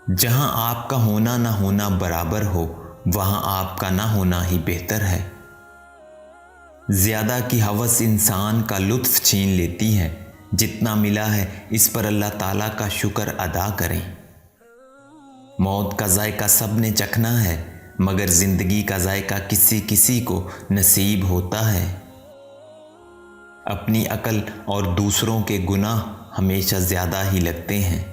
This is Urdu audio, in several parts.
جہاں آپ کا ہونا نہ ہونا برابر ہو وہاں آپ کا نہ ہونا ہی بہتر ہے۔ زیادہ کی ہوس انسان کا لطف چھین لیتی ہے۔ جتنا ملا ہے اس پر اللہ تعالیٰ کا شکر ادا کریں۔ موت کا ذائقہ سب نے چکھنا ہے مگر زندگی کا ذائقہ کسی کسی کو نصیب ہوتا ہے۔ اپنی عقل اور دوسروں کے گناہ ہمیشہ زیادہ ہی لگتے ہیں۔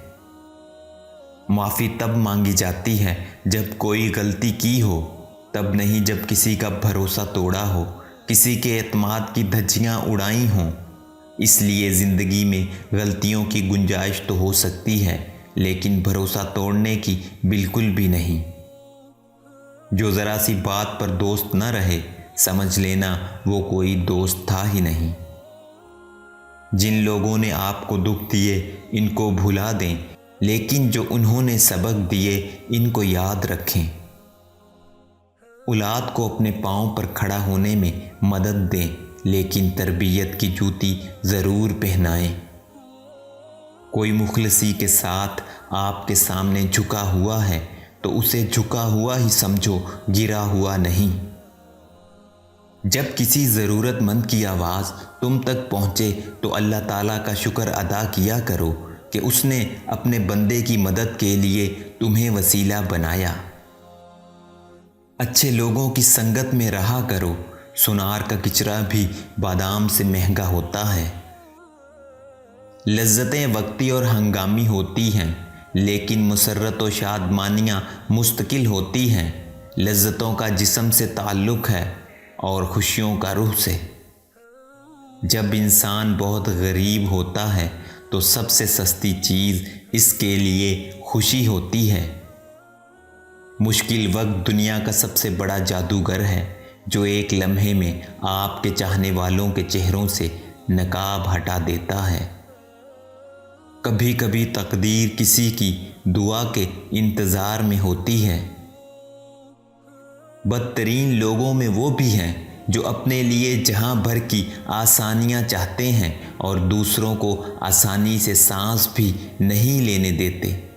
معافی تب مانگی جاتی ہے جب کوئی غلطی کی ہو، تب نہیں جب کسی کا بھروسہ توڑا ہو، کسی کے اعتماد کی دھجیاں اڑائی ہوں۔ اس لیے زندگی میں غلطیوں کی گنجائش تو ہو سکتی ہے لیکن بھروسہ توڑنے کی بالکل بھی نہیں۔ جو ذرا سی بات پر دوست نہ رہے سمجھ لینا وہ کوئی دوست تھا ہی نہیں۔ جن لوگوں نے آپ کو دکھ دیے ان کو بھلا دیں لیکن جو انہوں نے سبق دیے ان کو یاد رکھیں۔ اولاد کو اپنے پاؤں پر کھڑا ہونے میں مدد دیں لیکن تربیت کی جوتی ضرور پہنائیں۔ کوئی مخلصی کے ساتھ آپ کے سامنے جھکا ہوا ہے تو اسے جھکا ہوا ہی سمجھو، گرا ہوا نہیں۔ جب کسی ضرورت مند کی آواز تم تک پہنچے تو اللہ تعالیٰ کا شکر ادا کیا کرو کہ اس نے اپنے بندے کی مدد کے لیے تمہیں وسیلہ بنایا۔ اچھے لوگوں کی سنگت میں رہا کرو، سونار کا کچرا بھی بادام سے مہنگا ہوتا ہے۔ لذتیں وقتی اور ہنگامی ہوتی ہیں لیکن مسرت و شادمانیاں مستقل ہوتی ہیں۔ لذتوں کا جسم سے تعلق ہے اور خوشیوں کا روح سے۔ جب انسان بہت غریب ہوتا ہے تو سب سے سستی چیز اس کے لیے خوشی ہوتی ہے۔ مشکل وقت دنیا کا سب سے بڑا جادوگر ہے جو ایک لمحے میں آپ کے چاہنے والوں کے چہروں سے نقاب ہٹا دیتا ہے۔ کبھی کبھی تقدیر کسی کی دعا کے انتظار میں ہوتی ہے۔ بدترین لوگوں میں وہ بھی ہیں جو اپنے لیے جہاں بھر کی آسانیاں چاہتے ہیں اور دوسروں کو آسانی سے سانس بھی نہیں لینے دیتے۔